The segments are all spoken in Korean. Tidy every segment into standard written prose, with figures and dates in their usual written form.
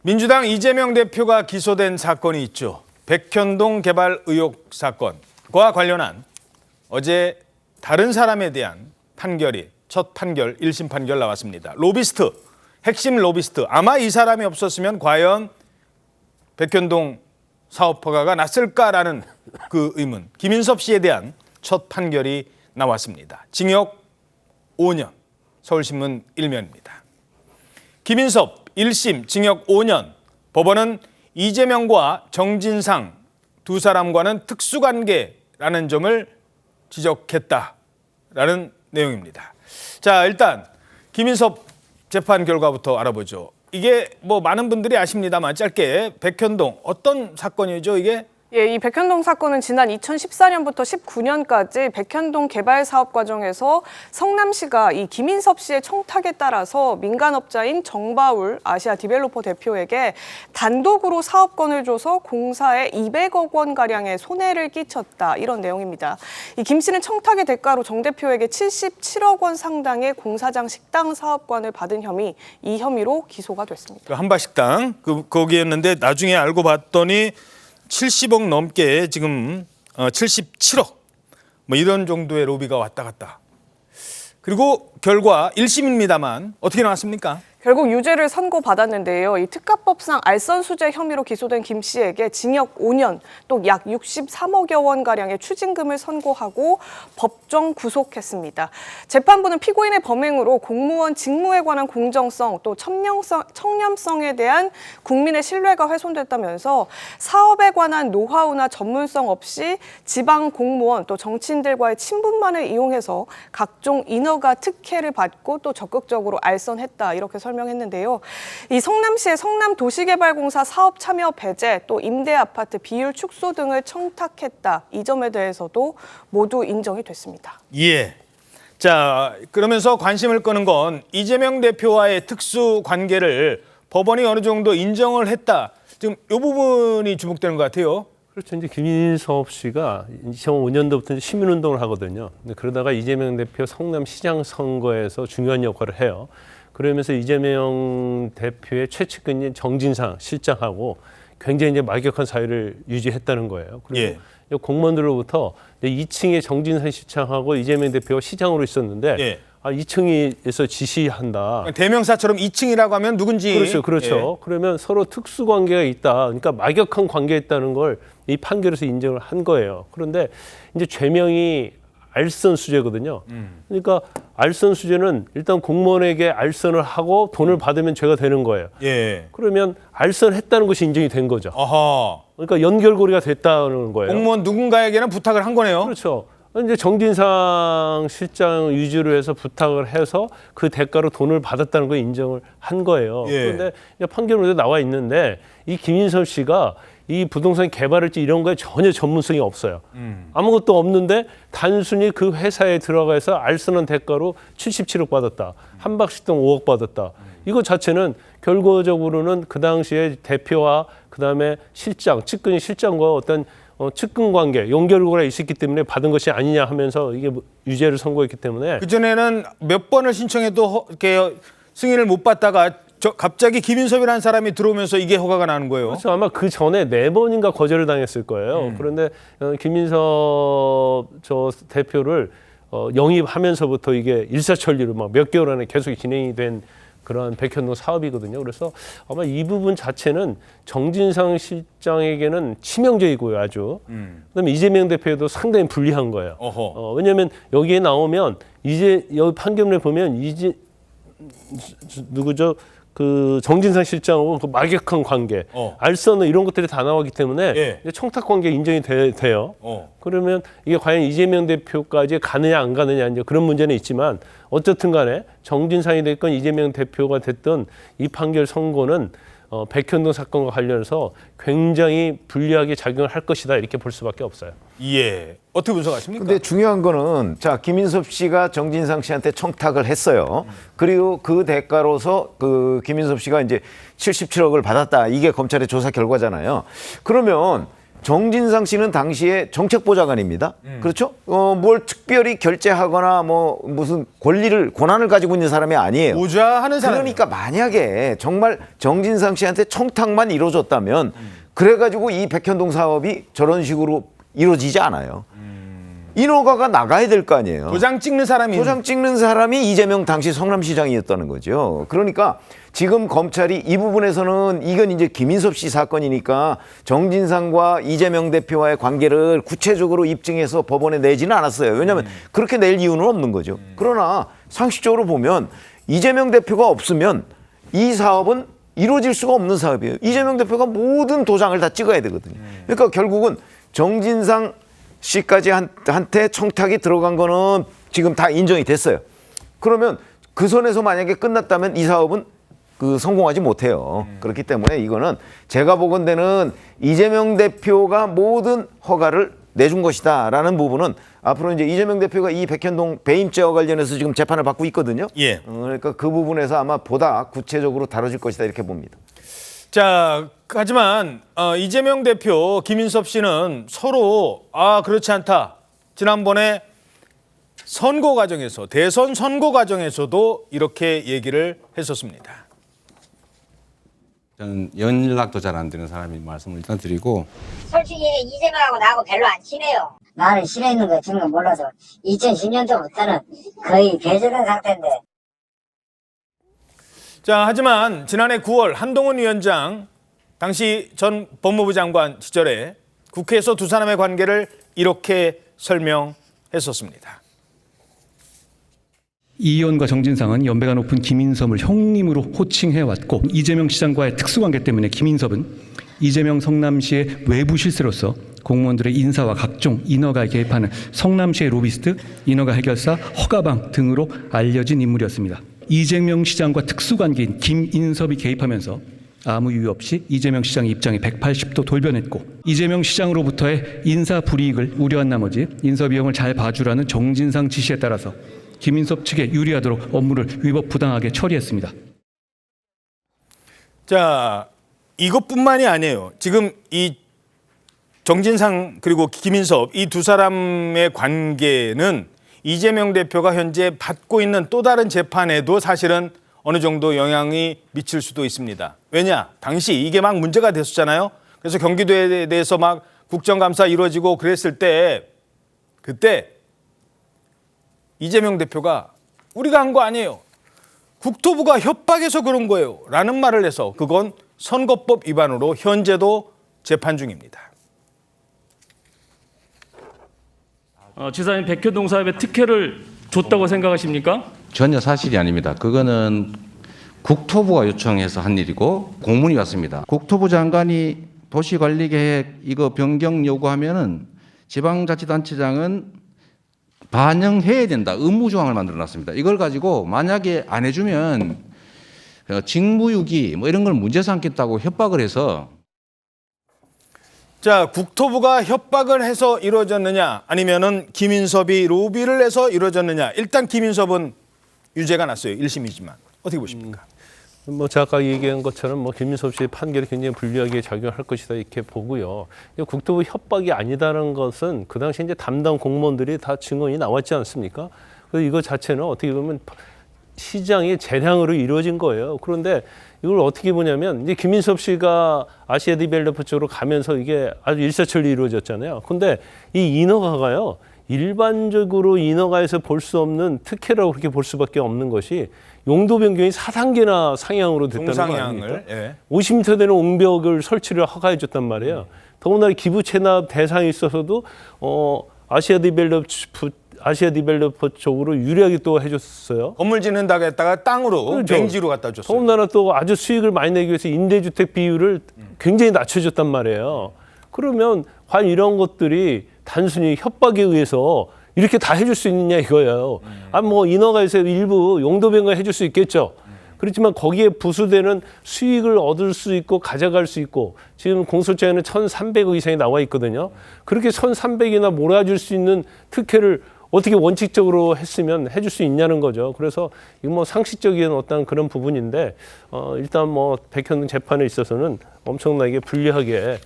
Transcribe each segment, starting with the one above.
민주당 이재명 대표가 기소된 사건이 있죠. 백현동 개발 의혹 사건과 관련한 어제 다른 사람에 대한 판결이 첫 판결 1심 판결 나왔습니다. 로비스트, 핵심 로비스트. 아마 이 사람이 없었으면 과연 백현동 사업 허가가 났을까라는 그 의문. 김인섭 씨에 대한 첫 판결이 나왔습니다. 징역 5년. 서울신문 1면입니다. 김인섭 1심 징역 5년. 법원은 이재명과 정진상 두 사람과는 특수관계라는 점을 지적했다라는 내용입니다. 자, 일단 김인섭 재판 결과부터 알아보죠. 이게 뭐 많은 분들이 아십니다만 짧게 백현동 어떤 사건이죠, 이게? 예, 이 백현동 사건은 지난 2014년부터 19년까지 백현동 개발 사업 과정에서 성남시가 이 김인섭 씨의 청탁에 따라서 민간업자인 정바울 아시아 디벨로퍼 대표에게 단독으로 사업권을 줘서 공사에 200억 원 가량의 손해를 끼쳤다, 이런 내용입니다. 이 김 씨는 청탁의 대가로 정 대표에게 77억 원 상당의 공사장 식당 사업권을 받은 혐의, 이 혐의로 기소가 됐습니다. 그 한바식당 거기였는데 나중에 알고 봤더니 70억 넘게 지금 77억 뭐 이런 정도의 로비가 왔다 갔다. 그리고 결과 1심입니다만 어떻게 나왔습니까? 결국 유죄를 선고받았는데요. 이 특가법상 알선수재 혐의로 기소된 김 씨에게 징역 5년, 또 약 63억여 원 가량의 추징금을 선고하고 법정 구속했습니다. 재판부는 피고인의 범행으로 공무원 직무에 관한 공정성, 또 청렴성에 대한 국민의 신뢰가 훼손됐다면서 사업에 관한 노하우나 전문성 없이 지방 공무원 또 정치인들과의 친분만을 이용해서 각종 인허가 특혜를 받고 또 적극적으로 알선했다, 이렇게 설명했는데요. 이 성남시의 성남도시개발공사 사업 참여 배제, 또 임대아파트 비율 축소 등을 청탁했다, 이 점에 대해서도 모두 인정이 됐습니다. 예. 자, 그러면서 관심을 끄는 건 이재명 대표와의 특수 관계를 법원이 어느 정도 인정을 했다. 지금 이 부분이 주목되는 것 같아요. 그렇죠. 이제 김인섭 씨가 2005년도부터 시민운동을 하거든요. 근데 그러다가 이재명 대표 성남시장 선거에서 중요한 역할을 해요. 그러면서 이재명 대표의 최측근인 정진상 실장하고 굉장히 이제 막역한 사이를 유지했다는 거예요. 그리고 예. 공무원들로부터 2층에 정진상 실장하고 이재명 대표가 시장으로 있었는데 예. 2층에서 지시한다. 대명사처럼 2층이라고 하면 누군지. 그렇죠. 예. 그러면 서로 특수 관계가 있다. 그러니까 막역한 관계가 있다는 걸 이 판결에서 인정을 한 거예요. 그런데 이제 죄명이 알선 수재거든요. 그러니까 알선 수재는 일단 공무원에게 알선을 하고 돈을 받으면 죄가 되는 거예요. 예. 그러면 알선했다는 것이 인정이 된 거죠. 어허. 그러니까 연결고리가 됐다는 거예요. 공무원 누군가에게는 부탁을 한 거네요. 그렇죠. 이제 정진상 실장 위주로 해서 부탁을 해서 그 대가로 돈을 받았다는 걸 인정을 한 거예요. 예. 그런데 판결문에 나와 있는데 이 김인섭 씨가 이 부동산 개발할지 이런 거에 전혀 전문성이 없어요. 아무것도 없는데 단순히 그 회사에 들어가서 알선한 대가로 77억 받았다. 한박식당 5억 받았다. 이거 자체는 결과적으로는 그 당시에 대표와 그다음에 실장, 측근이 실장과 어떤 측근 관계, 연결고리가 있었기 때문에 받은 것이 아니냐 하면서 이게 유죄를 선고했기 때문에 그전에는 몇 번을 신청해도 이렇게 승인을 못 받다가 갑자기 김인섭이라는 사람이 들어오면서 이게 허가가 나는 거예요. 그렇죠. 아마 그 전에 4번인가 거절을 당했을 거예요. 그런데 김인섭 대표를 영입하면서부터 이게 일사천리로 막 몇 개월 안에 계속 진행이 된 그런 백현동 사업이거든요. 그래서 아마 이 부분 자체는 정진상 실장에게는 치명적이고요, 아주. 그다음에 이재명 대표도 상당히 불리한 거예요. 왜냐하면 여기에 나오면 이제 여기 판결문에 보면 누구죠? 그 정진상 실장하고 그 막역한 관계, 알선은 이런 것들이 다 나오기 때문에 예. 청탁 관계 인정이 돼요. 그러면 이게 과연 이재명 대표까지 가느냐 안 가느냐 이제 그런 문제는 있지만 어쨌든 간에 정진상이 됐건 이재명 대표가 됐든 이 판결 선고는 백현동 사건과 관련해서 굉장히 불리하게 작용을 할 것이다, 이렇게 볼 수밖에 없어요. 예. 어떻게 분석하십니까? 근데 중요한 거는 자, 김인섭 씨가 정진상 씨한테 청탁을 했어요. 그리고 그 대가로서 그 김인섭 씨가 이제 77억을 받았다. 이게 검찰의 조사 결과잖아요. 그러면 정진상 씨는 당시에 정책보좌관입니다. 그렇죠? 뭘 특별히 결재하거나 뭐 무슨 권한을 가지고 있는 사람이 아니에요. 보좌하는 사람. 그러니까 만약에 정말 정진상 씨한테 청탁만 이루어졌다면 그래가지고 이 백현동 사업이 저런 식으로 이루어지지 않아요. 인허가가 나가야 될 거 아니에요. 도장 찍는 사람이 도장 찍는 사람이 이재명 당시 성남시장이었다는 거죠. 그러니까 지금 검찰이 이 부분에서는 이건 이제 김인섭 씨 사건이니까 정진상과 이재명 대표와의 관계를 구체적으로 입증해서 법원에 내지는 않았어요. 왜냐하면 그렇게 낼 이유는 없는 거죠. 그러나 상식적으로 보면 이재명 대표가 없으면 이 사업은 이루어질 수가 없는 사업이에요. 이재명 대표가 모든 도장을 다 찍어야 되거든요. 그러니까 결국은 정진상 씨까지 한테 청탁이 들어간 거는 지금 다 인정이 됐어요. 그러면 그 선에서 만약에 끝났다면 이 사업은 성공하지 못해요. 그렇기 때문에 이거는 제가 보건대는 이재명 대표가 모든 허가를 내준 것이다라는 부분은 앞으로 이제 이재명 대표가 이 백현동 배임죄와 관련해서 지금 재판을 받고 있거든요. 예. 그러니까 그 부분에서 아마 보다 구체적으로 다뤄질 것이다 이렇게 봅니다. 자, 하지만 이재명 대표, 김인섭 씨는 서로 그렇지 않다. 지난번에 선거 과정에서 대선 선거 과정에서도 이렇게 얘기를 했었습니다. 저는 연락도 잘 안 되는 사람이 말씀을 일단 드리고 솔직히 이재명하고 나하고 별로 안 친해요. 나는 실에 있는 거 지금 몰라서 2010년도부터는 거의 배제된 상태인데. 자, 하지만 지난해 9월 한동훈 위원장 당시 전 법무부 장관 시절에 국회에서 두 사람의 관계를 이렇게 설명했었습니다. 이 의원과 정진상은 연배가 높은 김인섭을 형님으로 호칭해왔고 이재명 시장과의 특수관계 때문에 김인섭은 이재명 성남시의 외부 실세로서 공무원들의 인사와 각종 인허가에 개입하는 성남시의 로비스트, 인허가 해결사, 허가방 등으로 알려진 인물이었습니다. 이재명 시장과 특수관계인 김인섭이 개입하면서 아무 이유 없이 이재명 시장의 입장이 180도 돌변했고 이재명 시장으로부터의 인사 불이익을 우려한 나머지 인사 비용을 잘 봐주라는 정진상 지시에 따라서 김인섭 측에 유리하도록 업무를 위법 부당하게 처리했습니다. 자, 이것뿐만이 아니에요. 지금 이 정진상 그리고 김인섭 이 두 사람의 관계는 이재명 대표가 현재 받고 있는 또 다른 재판에도 사실은 어느 정도 영향이 미칠 수도 있습니다. 왜냐? 당시 이게 막 문제가 됐었잖아요. 그래서 경기도에 대해서 막 국정감사 이루어지고 그랬을 때 그때 이재명 대표가 우리가 한 거 아니에요. 국토부가 협박해서 그런 거예요. 라는 말을 해서 그건 선거법 위반으로 현재도 재판 중입니다. 지사님 백현동 사업에 특혜를 줬다고 생각하십니까? 전혀 사실이 아닙니다. 그거는 국토부가 요청해서 한 일이고 공문이 왔습니다. 국토부 장관이 도시관리계획 이거 변경 요구하면은 지방자치단체장은 반영해야 된다. 의무조항을 만들어놨습니다. 이걸 가지고 만약에 안 해주면 직무유기 뭐 이런 걸 문제 삼겠다고 협박을 해서. 자, 국토부가 협박을 해서 이루어졌느냐 아니면은 김인섭이 로비를 해서 이루어졌느냐. 일단 김인섭은 유죄가 났어요. 1심이지만. 어떻게 보십니까? 뭐 제가 아까 얘기한 것처럼 뭐 김인섭 씨의 판결이 굉장히 불리하게 작용할 것이다 이렇게 보고요. 국토부 협박이 아니다라는 것은 그 당시 이제 담당 공무원들이 다 증언이 나왔지 않습니까? 그래서 이거 자체는 어떻게 보면 시장의 재량으로 이루어진 거예요. 그런데 이걸 어떻게 보냐면 이제 김인섭 씨가 아시아 디벨로퍼 쪽으로 가면서 이게 아주 일사천리 이루어졌잖아요. 근데 이 인허가가요. 일반적으로 인허가에서 볼 수 없는 특혜라고 그렇게 볼 수밖에 없는 것이 용도 변경이 4단계나 상향으로 됐다는 거 아닙니까? 예. 50m 되는 옹벽을 설치를 허가해 줬단 말이에요. 더군다나 기부 체납 대상에 있어서도 아시아 디벨로퍼 쪽으로 유리하게 또 해줬어요. 건물 짓는다고 했다가 땅으로 그렇죠. 맹지로 갖다 줬어요. 더군다나 또 아주 수익을 많이 내기 위해서 임대주택 비율을 굉장히 낮춰줬단 말이에요. 그러면 과연 이런 것들이 단순히 협박에 의해서 이렇게 다 해줄 수 있느냐 이거예요. 뭐 인허가에서 일부 용도 변경 해줄 수 있겠죠. 그렇지만 거기에 부수되는 수익을 얻을 수 있고 가져갈 수 있고 지금 공소장에는 1,300억 이상이 나와 있거든요. 그렇게 1,300이나 몰아줄 수 있는 특혜를 어떻게 원칙적으로 했으면 해줄 수 있냐는 거죠. 그래서 이거 뭐 상식적인 어떤 그런 부분인데 일단 뭐 백현동 재판에 있어서는 엄청나게 불리하게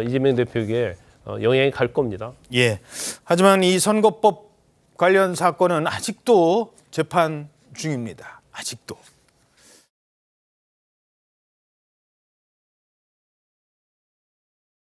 이재명 대표에게 영향이 갈 겁니다. 예. 하지만 이 선거법 관련 사건은 아직도 재판 중입니다. 아직도.